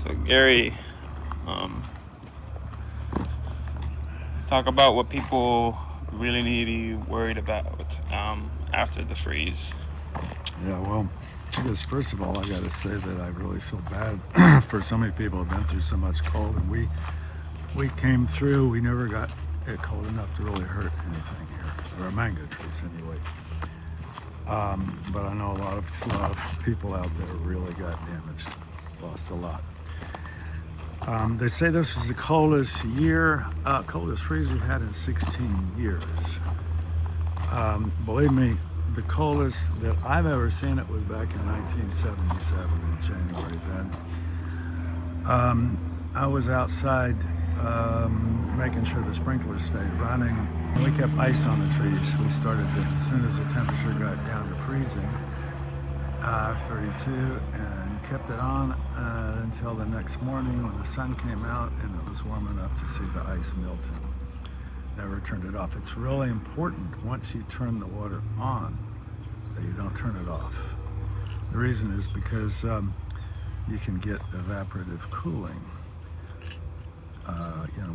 So Gary, talk about what people really need to be worried about after the freeze. Yeah, well, because first of all, I got to say that I really feel bad for so many people who've been through so much cold, and we came through. We never got it cold enough to really hurt anything here, or mango trees anyway. But I know a lot of people out there really got damaged, lost a lot. They say this was the coldest freeze we've had in 16 years. Believe me, the coldest that I've ever seen it was back in 1977 in January. Then I was outside making sure the sprinklers stayed running. We kept ice on the trees. We started as soon as the temperature got down to freezing, 32, and kept it on until the next morning when the sun came out and it was warm enough to see the ice melting. Never turned it off. It's really important once you turn the water on that you don't turn it off. The reason is because you can get evaporative cooling.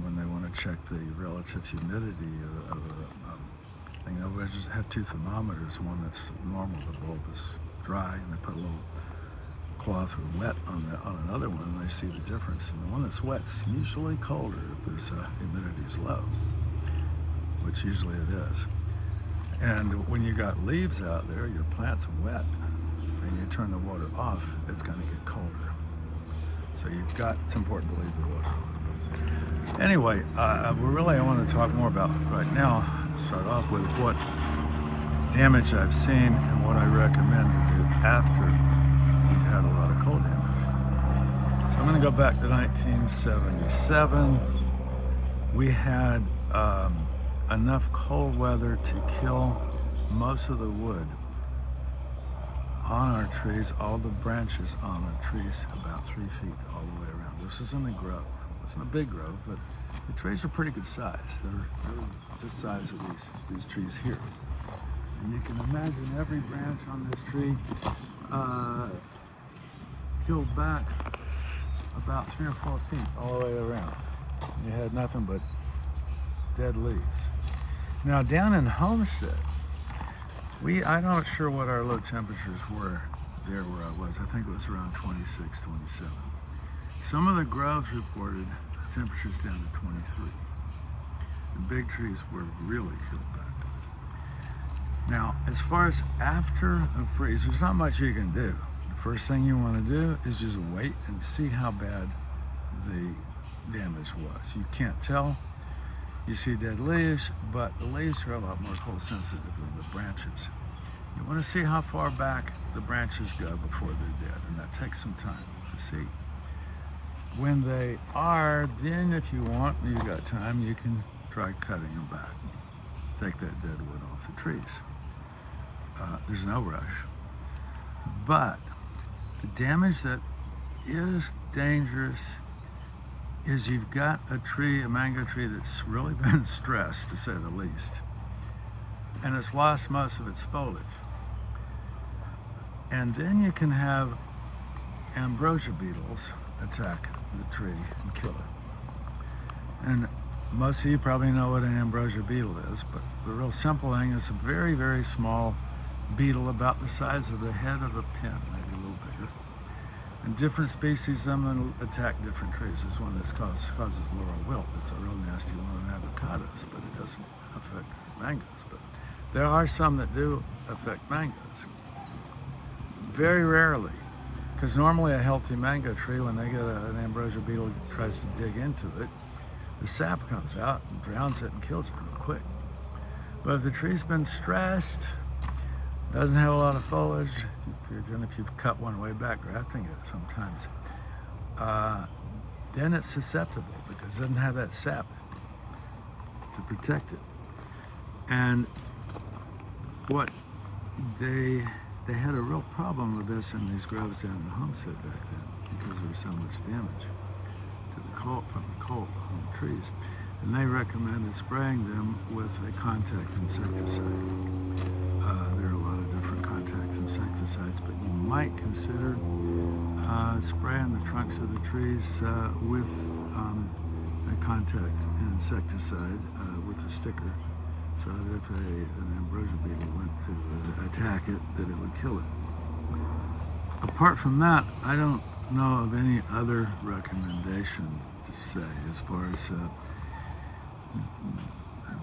When they want to check the relative humidity of a thing. They'll just have two thermometers. One that's normal, the bulb is dry, and they put a little cloth with wet on another one, and they see the difference. And the one that's wet's usually colder if there's humidity's low, which usually it is. And when you got leaves out there, your plant's wet, and you turn the water off, it's going to get colder. So it's important to leave the water on. But anyway, I want to talk more about right now, to start off with, what damage I've seen and what I recommend to do after you've had a lot of cold damage. So I'm going to go back to 1977. We had enough cold weather to kill most of the wood on our trees, all the branches on the trees, about 3 feet all the way around. This is in a grove. It's not a big grove, but the trees are pretty good size. They're the size of these trees here. And you can imagine every branch on this tree killed back about 3 or 4 feet all the way around. You had nothing but dead leaves. Now down in Homestead, I'm not sure what our low temperatures were there where I was. I think it was around 26, 27. Some of the groves reported temperatures down to 23. The big trees were really killed back. Now, as far as after a freeze, there's not much you can do. The first thing you want to do is just wait and see how bad the damage was. You can't tell. You see dead leaves, but the leaves are a lot more cold sensitive than the branches. You want to see how far back the branches go before they're dead, and that takes some time to see. When they are, then if you want, and you've got time, you can try cutting them back. Take that dead wood off the trees. There's no rush. But the damage that is dangerous is you've got a mango tree that's really been stressed, to say the least, and it's lost most of its foliage. And then you can have Ambrosia beetles attack the tree and kill it. And most of you probably know what an Ambrosia beetle is, but the real simple thing is a very, very small beetle about the size of the head of a pin, maybe a little bigger. And different species of them attack different trees. There's one that causes laurel wilt. It's a real nasty one on avocados, but it doesn't affect mangoes. But there are some that do affect mangoes. Very rarely, because normally a healthy mango tree, when they get an Ambrosia beetle tries to dig into it, the sap comes out and drowns it and kills it real quick. But if the tree's been stressed, doesn't have a lot of foliage, even if you've cut one way back grafting it sometimes, then it's susceptible because it doesn't have that sap to protect it. And what they had a real problem with this in these groves down in Homestead back then because there was so much damage to the cold from the cold on the trees. And they recommended spraying them with a contact insecticide. There are a lot of different different contact insecticides, but you might consider spraying the trunks of the trees with a contact insecticide with a sticker, so that if an ambrosia beetle went to attack it, that it would kill it. Apart from that, I don't know of any other recommendation to say as far as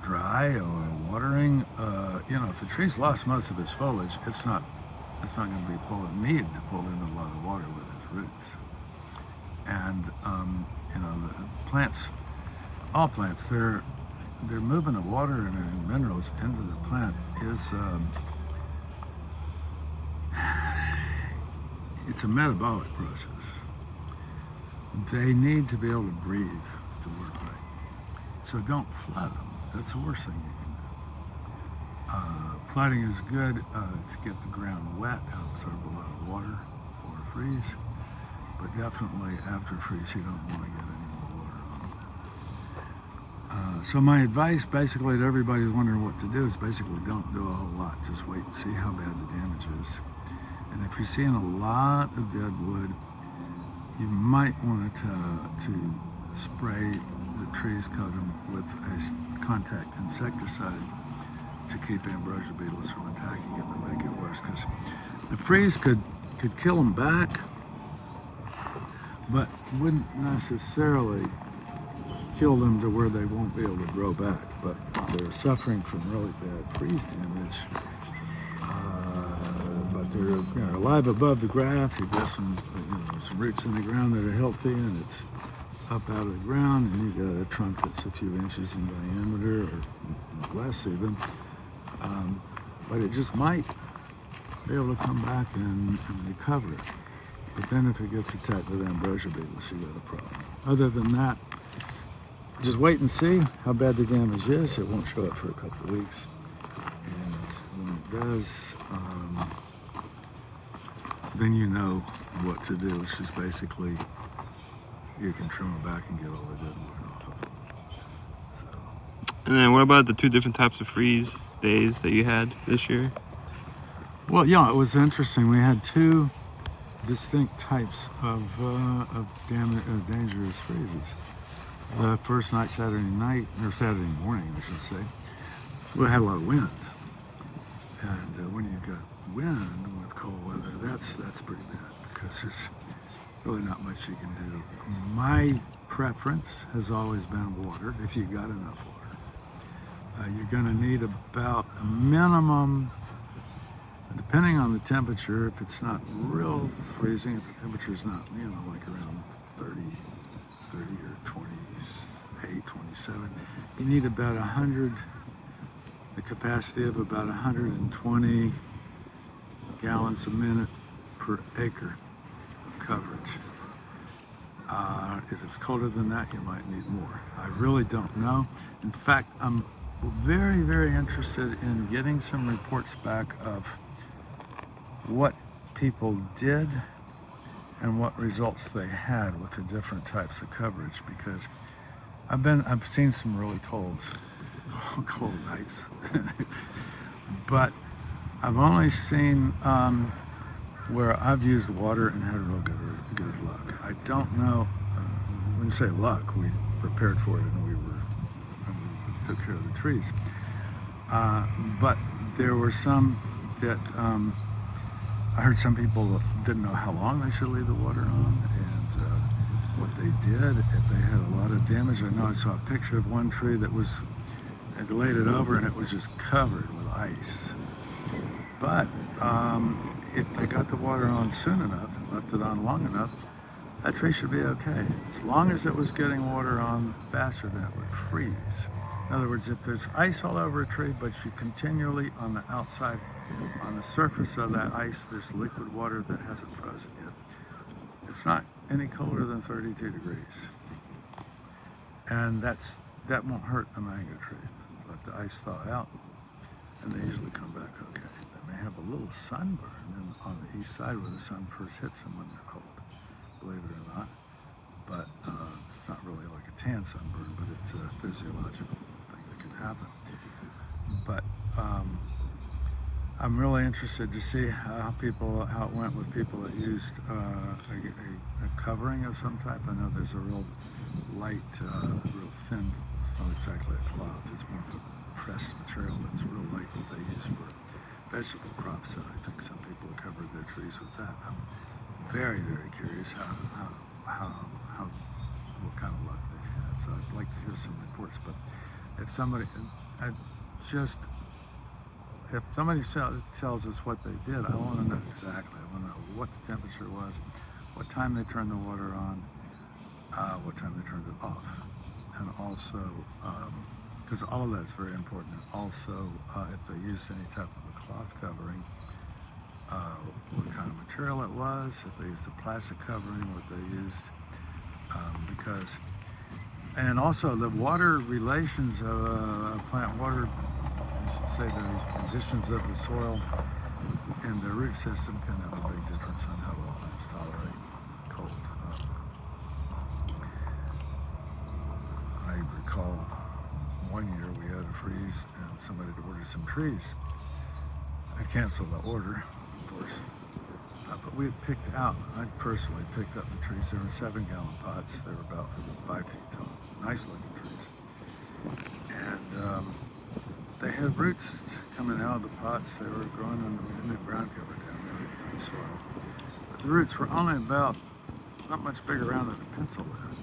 dry or watering. If the tree's lost most of its foliage, it's not going to be need to pull in a lot of water with its roots. And the plants, all plants, they're moving the water and minerals into the plant is it's a metabolic process. They need to be able to breathe to work right. So don't flood them. That's the worst thing you can do. Flooding is good to get the ground wet, absorb a lot of water for a freeze, but definitely after a freeze you don't want to get any more water on them. So my advice basically to everybody who's wondering what to do is basically don't do a whole lot. Just wait and see how bad the damage is. And if you're seeing a lot of dead wood, you might want to spray the trees, coat them with a contact insecticide to keep ambrosia beetles from attacking them and make it worse. Because the freeze could kill them back, but wouldn't necessarily kill them to where they won't be able to grow back. But if they're suffering from really bad freeze damage, but they're alive above the graft. You've got some roots in the ground that are healthy, and it's up out of the ground, and you've got a trunk that's a few inches in diameter or less even. But it just might be able to come back and recover it. But then if it gets attacked with ambrosia beetles, you've got a problem. Other than that, just wait and see how bad the damage is. It won't show up for a couple of weeks. And when it does, then you know what to do. It's just basically you can trim it back and get all the dead wood off of it. So. And then what about the two different types of freeze days that you had this year? Well, yeah, it was interesting. We had two distinct types of dangerous freezes. The first night, Saturday night, or Saturday morning, I should say, we had a lot of wind. And when you've got wind with cold weather, that's pretty bad because there's really not much you can do. My preference has always been water, if you've got enough water. You're going to need about a minimum, depending on the temperature, if it's not real freezing, if the temperature's not, like around 30 or 28, 27, you need about 100, the capacity of about 120 gallons a minute per acre of coverage. If it's colder than that, you might need more. I really don't know. In fact, I'm very, very interested in getting some reports back of what people did and what results they had with the different types of coverage, because I've seen some really cold nights, but I've only seen where I've used water and had real good luck. I don't know. When you say luck, we prepared for it and we took care of the trees. But there were some that I heard some people didn't know how long they should leave the water on, and what they did if they had a lot of damage. I know I saw a picture of one tree that had laid it over and it was just covered with ice. But if they got the water on soon enough and left it on long enough, that tree should be okay. As long as it was getting water on faster than it would freeze. In other words, if there's ice all over a tree, but you continually on the outside, on the surface of that ice, there's liquid water that hasn't frozen yet. It's not any colder than 32 degrees. And that won't hurt a mango tree. Let the ice thaw out, and they usually come back okay. They may have a little sunburn on the east side where the sun first hits them when they're cold, believe it or not. But it's not really like a tan sunburn, but it's a physiological thing that can happen. But I'm really interested to see how it went with people that used a covering of some type. I know there's a real light, real thin, it's not exactly a cloth, it's more of a pressed material that's real light that they use for vegetable crops, and I think some people covered their trees with that. I'm very, very curious what kind of luck they had. So I'd like to hear some reports. But if somebody tells us what they did, I want to know exactly. I want to know what the temperature was, what time they turned the water on, what time they turned it off, and also because all of that's very important. And also, if they used any type of a cloth covering, what kind of material it was, if they used a plastic covering, what they used, and also the water relations of plant water, I should say the conditions of the soil and the root system can have a big difference on how well plants tolerate cold. I recall one year we had a freeze and somebody had ordered some trees. I canceled the order, of course. But we had picked out, I personally picked up the trees. They were in 7-gallon pots. They were about 5 feet tall. Nice looking trees. And they had roots coming out of the pots. They were growing under, we didn't have ground cover down there in the soil. But the roots were only about, not much bigger around than a pencil lead.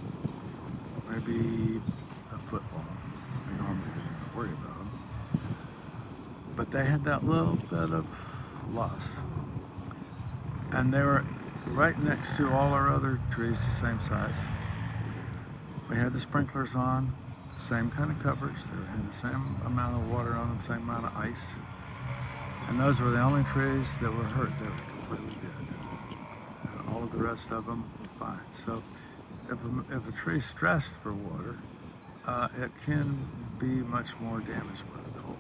Maybe a foot long. We normally didn't worry about them. But they had that little bit of loss. And they were right next to all our other trees, the same size. We had the sprinklers on, same kind of coverage. They had the same amount of water on them, same amount of ice. And those were the only trees that were hurt. They were completely dead. And all of the rest of them were fine. So if a tree is stressed for water, it can be much more damaged by the cold.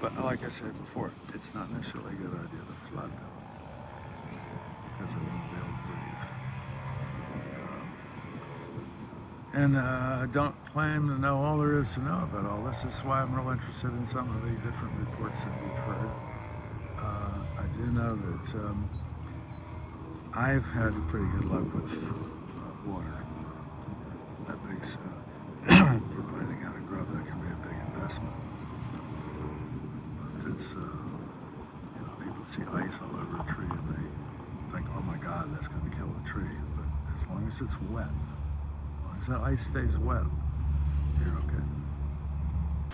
But like I said before, it's not necessarily a good idea to flood them, because they won't be able to breathe. And I don't claim to know all there is to know about all this. This is why I'm real interested in some of the different reports that we've heard. I do know that I've had pretty good luck with water. That makes for planting out a grove, that can be a big investment. But it's people see ice all over a tree and they think, oh my God, that's going to kill the tree. But as long as it's wet, as long as that ice stays wet,